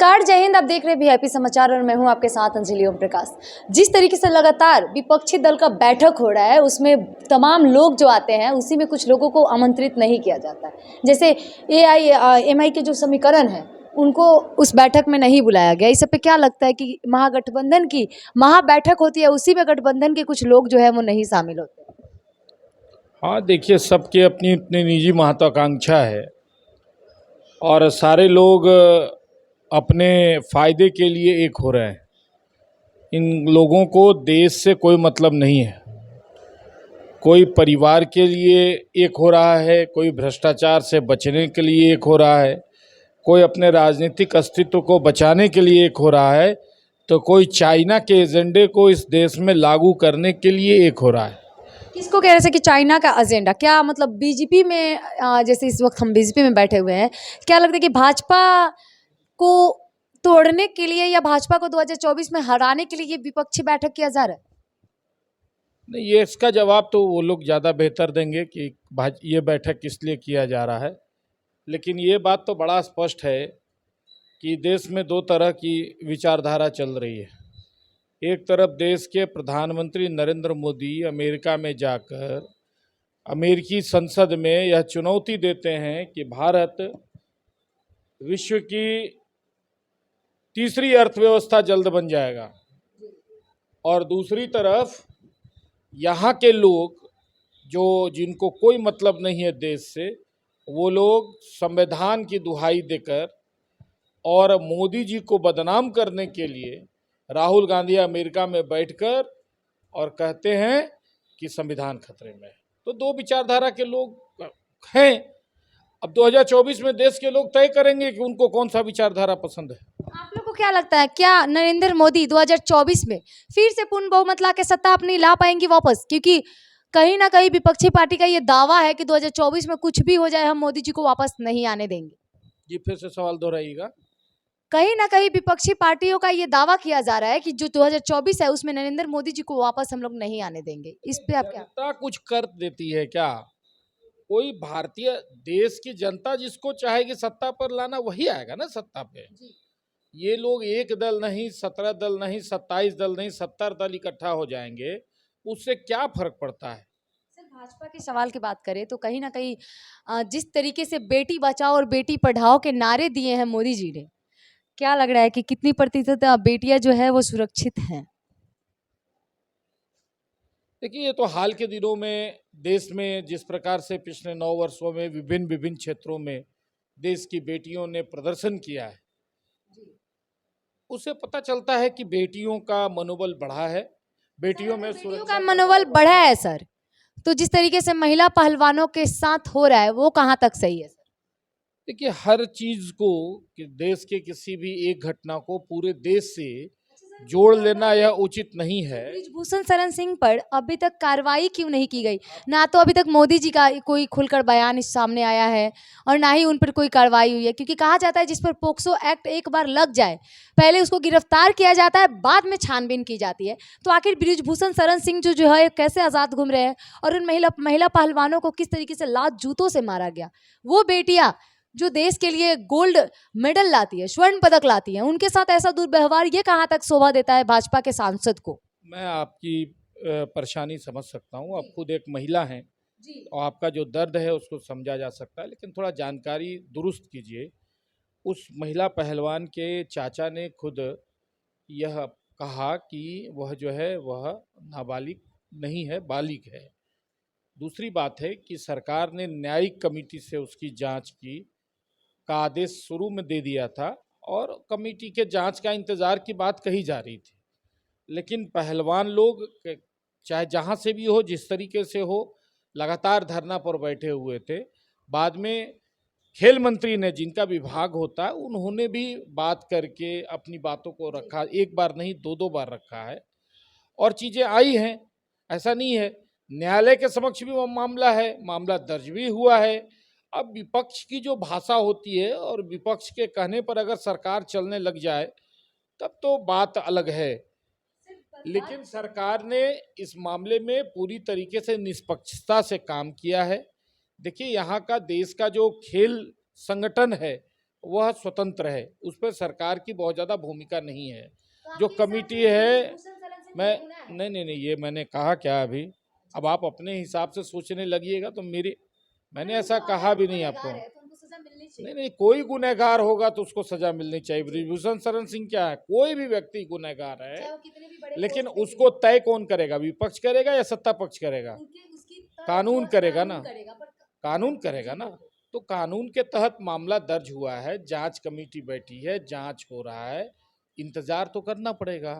नमस्कार, जय हिंद। आप देख रहे हैं वीआईपी समाचार और मैं हूं आपके साथ अंजलि ओम प्रकाश। जिस तरीके से लगातार विपक्षी दल का बैठक हो रहा है, उसमें तमाम लोग जो आते हैं, उसी में कुछ लोगों को आमंत्रित नहीं किया जाता है। जैसे एआईएमआई के जो समीकरण है, उनको उस बैठक में नहीं बुलाया गया। इस सब पे क्या लगता है कि महागठबंधन की महाबैठक होती है, उसी में गठबंधन के कुछ लोग जो है वो नहीं शामिल होते? हाँ, देखिए, सबके अपनी अपनी निजी महत्वाकांक्षा है और सारे लोग अपने फ़ायदे के लिए एक हो रहे हैं। इन लोगों को देश से कोई मतलब नहीं है। कोई परिवार के लिए एक हो रहा है, कोई भ्रष्टाचार से बचने के लिए एक हो रहा है, कोई अपने राजनीतिक अस्तित्व को बचाने के लिए एक हो रहा है, तो कोई चाइना के एजेंडे को इस देश में लागू करने के लिए एक हो रहा है। किसको कह रहे थे कि चाइना का एजेंडा क्या मतलब बीजेपी में, जैसे इस वक्त हम बीजेपी में बैठे हुए हैं, क्या लगता है कि भाजपा को तोड़ने के लिए या भाजपा को 2024 में हराने के लिए ये विपक्षी बैठक किया जा रहा है? नहीं, ये इसका जवाब तो वो लोग ज़्यादा बेहतर देंगे कि ये बैठक किस लिए किया जा रहा है। लेकिन ये बात तो बड़ा स्पष्ट है कि देश में दो तरह की विचारधारा चल रही है। एक तरफ देश के प्रधानमंत्री नरेंद्र मोदी अमेरिका में जाकर अमेरिकी संसद में यह चुनौती देते हैं कि भारत विश्व की तीसरी अर्थव्यवस्था जल्द बन जाएगा, और दूसरी तरफ यहाँ के लोग जिनको कोई मतलब नहीं है देश से, वो लोग संविधान की दुहाई देकर और मोदी जी को बदनाम करने के लिए राहुल गांधी अमेरिका में बैठकर और कहते हैं कि संविधान खतरे में है। तो दो विचारधारा के लोग हैं। अब 2024 में देश के लोग तय करेंगे कि उनको कौन सा विचारधारा पसंद है। आप लोग को क्या लगता है, क्या नरेंद्र मोदी 2024 में फिर से पूर्ण बहुमत ला के सत्ता अपनी ला पाएंगी वापस? क्योंकि कहीं ना कहीं विपक्षी पार्टी का ये दावा है कि 2024 में कुछ भी हो जाए, हम मोदी जी को वापस नहीं आने देंगे। जी, फिर से सवाल दोहराइएगा। कहीं ना कहीं विपक्षी पार्टियों का ये दावा किया जा रहा है कि जो 2024 है उसमें नरेंद्र मोदी जी को वापस हम लोग नहीं आने देंगे। इस पे आप क्या? जनता कुछ कर देती है क्या? कोई भारतीय देश की जनता जिसको चाहेगी सत्ता पर लाना, वही आएगा ना सत्ता पे। ये लोग एक दल नहीं, 17 दल नहीं, 27 दल नहीं, 70 दल इकट्ठा हो जाएंगे, उससे क्या फर्क पड़ता है? सर, भाजपा के सवाल की बात करें तो कहीं ना कहीं जिस तरीके से बेटी बचाओ और बेटी पढ़ाओ के नारे दिए हैं मोदी जी ने, क्या लग रहा है कि कितनी प्रतिशत बेटियां जो है वो सुरक्षित हैं? देखिए, ये तो हाल के दिनों में देश में जिस प्रकार से पिछले 9 वर्षों में विभिन्न विभिन्न क्षेत्रों में देश की बेटियों ने प्रदर्शन किया है, उससे पता चलता है कि बेटियों का मनोबल बढ़ा है, बेटियों में बेटियों का मनोबल बढ़ा है सर। तो जिस तरीके से महिला पहलवानों के साथ हो रहा है, वो कहाँ तक सही है सर? देखिए, हर चीज को कि देश के किसी भी एक घटना को पूरे देश से जोड़ लेना यह उचित नहीं है। बृजभूषण शरण सिंह पर अभी तक कार्रवाई क्यों नहीं की गई? ना तो अभी तक मोदी जी का कोई खुलकर बयान इस सामने आया है और ना ही उन पर कोई कार्रवाई हुई है, क्योंकि कहा जाता है जिस पर पोक्सो एक्ट एक बार लग जाए, पहले उसको गिरफ्तार किया जाता है, बाद में छानबीन की जाती है। तो आखिर बृजभूषण शरण सिंह जो है कैसे आज़ाद घूम रहे हैं, और उन महिला पहलवानों को किस तरीके से लात जूतों से मारा गया? वो बेटियां जो देश के लिए गोल्ड मेडल लाती है, स्वर्ण पदक लाती है, उनके साथ ऐसा दुर्व्यवहार, ये कहाँ तक शोभा देता है भाजपा के सांसद को? मैं आपकी परेशानी समझ सकता हूँ। आप खुद एक महिला हैं और आपका जो दर्द है उसको समझा जा सकता है, लेकिन थोड़ा जानकारी दुरुस्त कीजिए। उस महिला पहलवान के चाचा ने खुद यह कहा कि वह जो है वह नाबालिग नहीं है, बालिग है। दूसरी बात है कि सरकार ने न्यायिक कमेटी से उसकी जांच की का आदेश शुरू में दे दिया था और कमेटी के जांच का इंतज़ार की बात कही जा रही थी। लेकिन पहलवान लोग चाहे जहाँ से भी हो, जिस तरीके से हो, लगातार धरना पर बैठे हुए थे। बाद में खेल मंत्री ने, जिनका विभाग होता है, उन्होंने भी बात करके अपनी बातों को रखा। एक बार नहीं, दो दो बार रखा है और चीज़ें आई हैं। ऐसा नहीं है। न्यायालय के समक्ष भी वो मामला है, मामला दर्ज भी हुआ है। अब विपक्ष की जो भाषा होती है और विपक्ष के कहने पर अगर सरकार चलने लग जाए तब तो बात अलग है। लेकिन सरकार ने इस मामले में पूरी तरीके से निष्पक्षता से काम किया है। देखिए, यहाँ का देश का जो खेल संगठन है वह स्वतंत्र है, उस पर सरकार की बहुत ज़्यादा भूमिका नहीं है। जो कमेटी है, मैं नहीं, ये मैंने कहा क्या अभी? अब आप अपने हिसाब से सोचने लगिएगा तो मैंने ऐसा कहा भी नहीं आपको। नहीं, कोई गुनहगार होगा तो उसको सजा मिलनी चाहिए। ब्रिजभूषण शरण सिंह क्या है? कोई भी व्यक्ति गुनहगार है, लेकिन उसको तय कौन करेगा? विपक्ष करेगा या सत्ता पक्ष करेगा? कानून करेगा ना, कानून करेगा ना। तो कानून के तहत मामला दर्ज हुआ है, जांच कमेटी बैठी है, जांच हो रहा है, इंतजार तो करना पड़ेगा।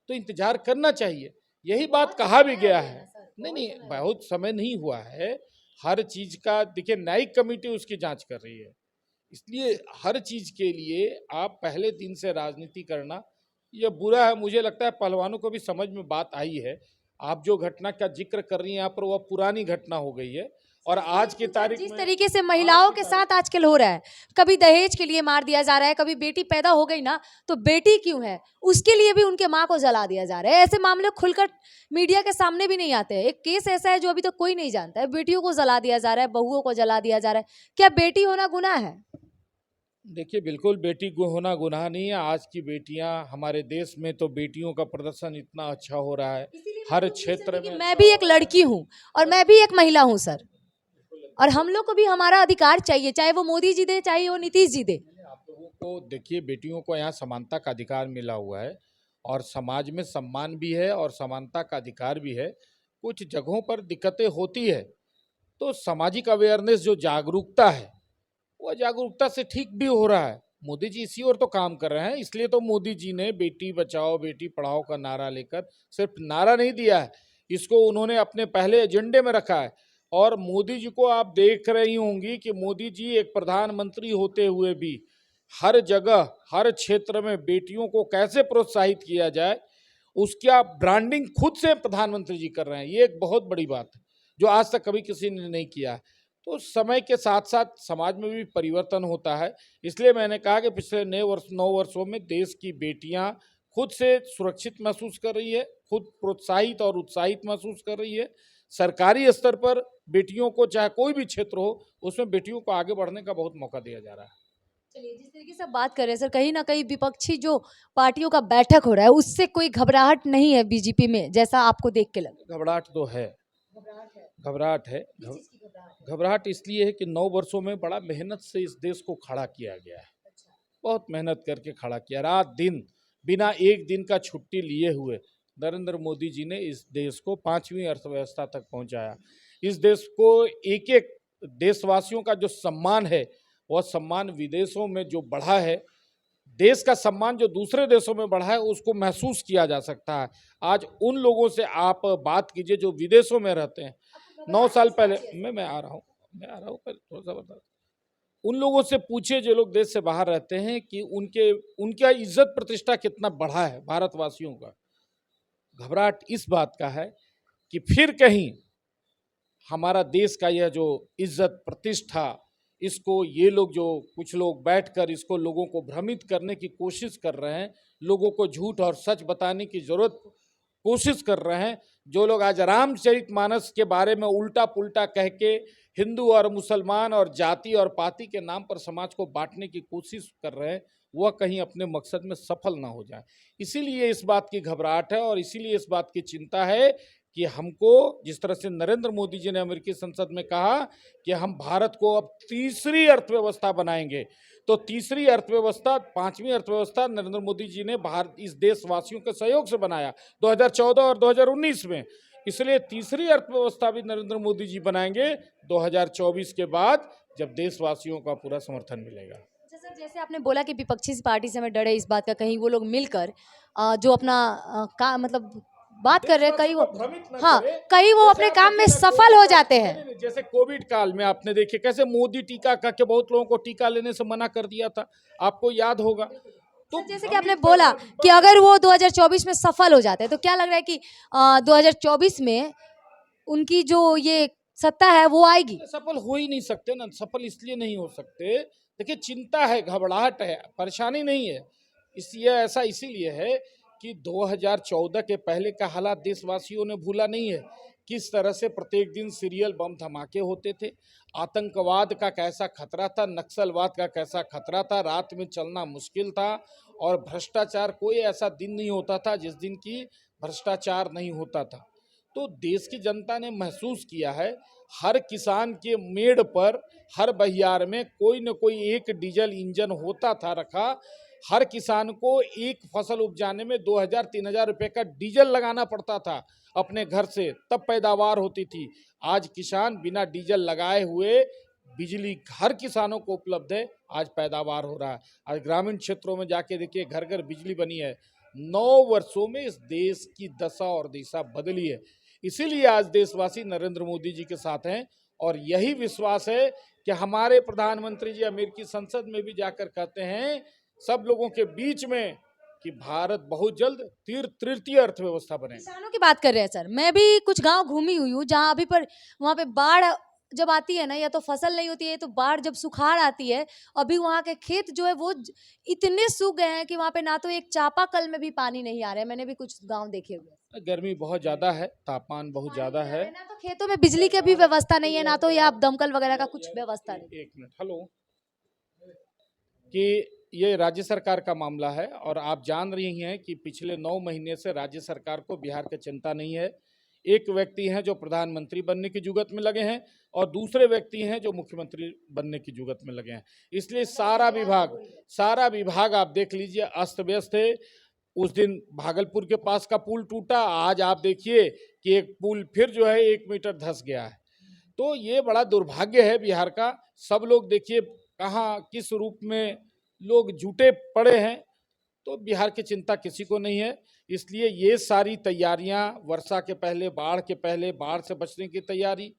तो इंतजार करना चाहिए, यही बात कहा भी गया है। नहीं, बहुत समय नहीं हुआ है। हर चीज का देखिए, न्यायिक कमेटी उसकी जांच कर रही है, इसलिए हर चीज के लिए आप पहले दिन से राजनीति करना ये बुरा है। मुझे लगता है पहलवानों को भी समझ में बात आई है। आप जो घटना का जिक्र कर रही हैं यहाँ पर, वह पुरानी घटना हो गई है और आज की तारीख जिस में तरीके से महिलाओं के साथ आजकल हो रहा है, कभी दहेज के लिए मार दिया जा रहा है, कभी बेटी पैदा हो गई ना तो बेटी क्यों है उसके लिए भी उनके माँ को जला दिया जा रहा है। ऐसे मामले खुलकर मीडिया के सामने भी नहीं आते हैं। एक केस ऐसा है जो अभी तक कोई नहीं जानता है, बेटियों को जला दिया जा रहा है, बहुओं को जला दिया जा रहा है। क्या बेटी होना गुनाह है? देखिए, बिल्कुल बेटी होना गुनाह नहीं है। आज की बेटियां, हमारे देश में तो बेटियों का प्रदर्शन इतना अच्छा हो रहा है हर क्षेत्र में। मैं भी एक लड़की हूँ और मैं भी एक महिला हूँ सर, और हम लोग को भी हमारा अधिकार चाहिए, चाहे वो मोदी जी दे चाहे वो नीतीश जी दे। आप लोगों को देखिए, बेटियों को यहाँ समानता का अधिकार मिला हुआ है और समाज में सम्मान भी है और समानता का अधिकार भी है। कुछ जगहों पर दिक्कतें होती है, तो सामाजिक अवेयरनेस जो जागरूकता है, वह जागरूकता से ठीक भी हो रहा है। मोदी जी इसी ओर तो काम कर रहे हैं, इसलिए तो मोदी जी ने बेटी बचाओ बेटी पढ़ाओ का नारा लेकर, सिर्फ नारा नहीं दिया है, इसको उन्होंने अपने पहले एजेंडे में रखा है। और मोदी जी को आप देख रही होंगी कि मोदी जी एक प्रधानमंत्री होते हुए भी हर जगह हर क्षेत्र में बेटियों को कैसे प्रोत्साहित किया जाए, उसका ब्रांडिंग खुद से प्रधानमंत्री जी कर रहे हैं। ये एक बहुत बड़ी बात है जो आज तक कभी किसी ने नहीं किया है। तो समय के साथ साथ समाज में भी परिवर्तन होता है, इसलिए मैंने कहा कि पिछले 9 वर्षों में देश की बेटियां खुद से सुरक्षित महसूस कर रही है, खुद प्रोत्साहित और उत्साहित महसूस कर रही है। सरकारी स्तर पर बेटियों को, चाहे कोई भी क्षेत्र हो, उसमें बेटियों को आगे बढ़ने का बहुत मौका दिया जा रहा है। चलिए, जिस तरीके से आप बात कर रहे हैं सर, कहीं ना कहीं विपक्षी जो पार्टियों का बैठक हो रहा है उससे कोई घबराहट नहीं है बीजेपी में, जैसा आपको देख के लगे? घबराहट तो है, घबराहट है। घबराहट है। किस चीज़ की घबराहट है? घबराहट इसलिए है कि 9 वर्षों में बड़ा मेहनत से इस देश को खड़ा किया गया है। अच्छा। बहुत मेहनत करके खड़ा किया, रात दिन बिना एक दिन का छुट्टी लिए हुए नरेंद्र मोदी जी ने इस देश को 5वीं अर्थव्यवस्था तक पहुंचाया। इस देश को एक एक देशवासियों का जो सम्मान है, वह सम्मान विदेशों में जो बढ़ा है, देश का सम्मान जो दूसरे देशों में बढ़ा है, उसको महसूस किया जा सकता है। आज उन लोगों से आप बात कीजिए जो विदेशों में रहते हैं। 9 साल पहले मैं आ रहा हूँ, पहले थोड़ा सा बता। उन लोगों से पूछिए जो लोग देश से बाहर रहते हैं कि उनका इज्जत प्रतिष्ठा कितना बढ़ा है भारतवासियों का। घबराहट इस बात का है कि फिर कहीं हमारा देश का यह जो इज्जत प्रतिष्ठा, इसको ये लोग, जो कुछ लोग बैठकर इसको लोगों को भ्रमित करने की कोशिश कर रहे हैं, लोगों को झूठ और सच बताने की जरूरत कोशिश कर रहे हैं, जो लोग आज रामचरितमानस के बारे में उल्टा पुल्टा कह के हिंदू और मुसलमान और जाति और पाति के नाम पर समाज को बांटने की कोशिश कर रहे हैं, वह कहीं अपने मकसद में सफल ना हो जाए। इसीलिए इस बात की घबराहट है और इसीलिए इस बात की चिंता है कि हमको, जिस तरह से नरेंद्र मोदी जी ने अमेरिकी संसद में कहा कि हम भारत को अब तीसरी अर्थव्यवस्था बनाएंगे, तो तीसरी अर्थव्यवस्था, 5वीं अर्थव्यवस्था नरेंद्र मोदी जी ने भारत, इस देशवासियों के सहयोग से बनाया 2014 और 2019 में। इसलिए तीसरी अर्थव्यवस्था भी नरेंद्र मोदी जी बनाएंगे 2024 के बाद, जब देशवासियों का पूरा समर्थन मिलेगा। अच्छा सर, जैसे आपने बोला कि विपक्षी पार्टी से हमें डर है इस बात का, कहीं वो लोग मिलकर जो अपना का मतलब बात कर रहे हैं, कहीं वो, हाँ, कहीं वो अपने काम में सफल हो जाते हैं। जैसे कोविड काल में आपने देखे कैसे मोदी टीका करके बहुत लोगों को टीका लेने से मना कर दिया था, आपको याद होगा। तो जैसे कि आपने बोला कि अगर वो 2024 में सफल हो जाते हैं, तो क्या लग रहा है कि 2024 में उनकी जो ये सत्ता है वो आएगी? सफल हो ही नहीं सकते ना, सफल इसलिए नहीं हो सकते, देखिए चिंता है, घबराहट है, परेशानी नहीं है। इसलिए ऐसा इसीलिए है कि 2014 के पहले का हालात देशवासियों ने भूला नहीं है किस तरह से प्रत्येक दिन सीरियल बम धमाके होते थे, आतंकवाद का कैसा खतरा था, नक्सलवाद का कैसा खतरा था, रात में चलना मुश्किल था, और भ्रष्टाचार, कोई ऐसा दिन नहीं होता था जिस दिन की भ्रष्टाचार नहीं होता था। तो देश की जनता ने महसूस किया है, हर किसान के मेड़ पर, हर बहियार में कोई न कोई एक डीजल इंजन होता था रखा। हर किसान को एक फसल उपजाने में 2000-3000 रुपए का डीजल लगाना पड़ता था अपने घर से, तब पैदावार होती थी। आज किसान बिना डीजल लगाए हुए बिजली हर किसानों को उपलब्ध है, आज पैदावार हो रहा है। आज ग्रामीण क्षेत्रों में जाके देखिए, घर घर बिजली बनी है। 9 वर्षों में इस देश की दशा और दिशा बदली है। इसीलिए आज देशवासी नरेंद्र मोदी जी के साथ हैं, और यही विश्वास है कि हमारे प्रधानमंत्री जी अमेरिकी संसद में भी जाकर कहते हैं सब लोगों के बीच में कि भारत बहुत जल्द तृतीय अर्थव्यवस्था बनेगा। किसानों की बात कर रहे हैं सर, मैं भी कुछ गांव घूमी हुई हूँ जहाँ अभी पर वहाँ पे बाढ़ जब आती है ना, या तो फसल नहीं होती है, तो बाढ़ जब सुखाड़ आती है, अभी वहाँ के खेत जो है वो इतने सूख गए हैं कि वहाँ पे ना तो एक चापाकल में भी पानी नहीं आ रहा है। मैंने भी कुछ गांव देखे हुए हैं। गर्मी बहुत ज्यादा है, तापमान बहुत ज्यादा है, ना तो खेतों में बिजली की भी व्यवस्था नहीं है, ना तो या दमकल वगैरह का कुछ व्यवस्था नहीं। एक मिनट, हेलो, कि ये राज्य सरकार का मामला है, और आप जान रही हैं कि पिछले 9 महीने से राज्य सरकार को बिहार की चिंता नहीं है। एक व्यक्ति हैं जो प्रधानमंत्री बनने की जुगत में लगे हैं, और दूसरे व्यक्ति हैं जो मुख्यमंत्री बनने की जुगत में लगे हैं। इसलिए सारा विभाग आप देख लीजिए अस्त व्यस्त है। उस दिन भागलपुर के पास का पुल टूटा, आज आप देखिए कि एक पुल फिर जो है 1 मीटर धंस गया है। तो ये बड़ा दुर्भाग्य है बिहार का। सब लोग देखिए कहाँ किस रूप में लोग जुटे पड़े हैं, तो बिहार की चिंता किसी को नहीं है। इसलिए ये सारी तैयारियां, वर्षा के पहले, बाढ़ के पहले बाढ़ से बचने की तैयारी,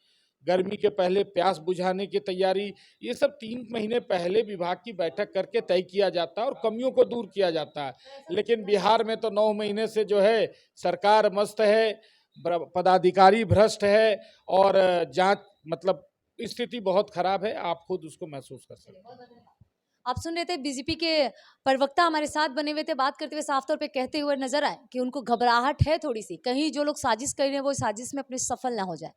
गर्मी के पहले प्यास बुझाने की तैयारी, ये सब 3 महीने पहले विभाग की बैठक करके तय किया जाता है और कमियों को दूर किया जाता है। लेकिन बिहार में तो 9 महीने से जो है सरकार मस्त है, पदाधिकारी भ्रष्ट है, और जांच, मतलब स्थिति बहुत खराब है। आप खुद उसको महसूस कर सकते हैं। आप सुन रहे थे बीजेपी के प्रवक्ता हमारे साथ बने हुए थे, बात करते हुए साफ तौर पे कहते हुए नजर आए कि उनको घबराहट है थोड़ी सी, कहीं जो लोग साजिश कर रहे हैं वो साजिश में अपने सफल ना हो जाए।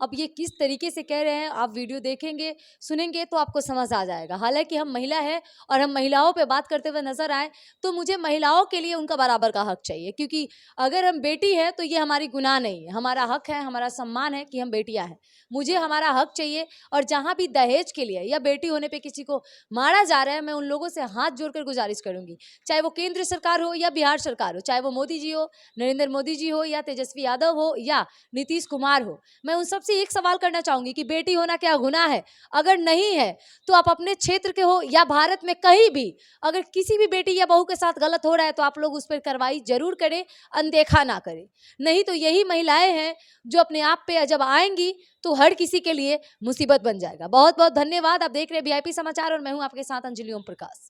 अब ये किस तरीके से कह रहे हैं, आप वीडियो देखेंगे सुनेंगे तो आपको समझ आ जाएगा। हालांकि हम महिला है और हम महिलाओं पे बात करते हुए नजर आए, तो मुझे महिलाओं के लिए उनका बराबर का हक चाहिए, क्योंकि अगर हम बेटी है तो ये हमारी गुनाह नहीं है, हमारा हक है, हमारा सम्मान है कि हम बेटियां हैं। मुझे हमारा हक चाहिए। और जहां भी दहेज के लिए या बेटी होने पे किसी को मारा जा रहा है, मैं उन लोगों से हाथ जोड़कर गुजारिश करूंगी, चाहे वो केंद्र सरकार हो या बिहार सरकार हो, चाहे वो मोदी जी हो, नरेंद्र मोदी जी हो, या तेजस्वी यादव हो, या नीतीश कुमार हो, मैं उन सबसे एक सवाल करना चाहूंगी कि बेटी होना क्या गुनाह है? अगर नहीं है तो आप अपने क्षेत्र के हो या भारत में कहीं भी अगर किसी भी बेटी या बहू के साथ गलत हो रहा है तो आप लोग उस पर कार्रवाई जरूर करें, अनदेखा ना करें। नहीं तो यही महिलाएं हैं जो अपने आप पे जब आएंगी तो हर किसी के लिए मुसीबत बन जाएगा। बहुत बहुत धन्यवाद। आप देख रहे हैं VIP समाचार और मैं हूं आपके साथ अंजलि ओम प्रकाश।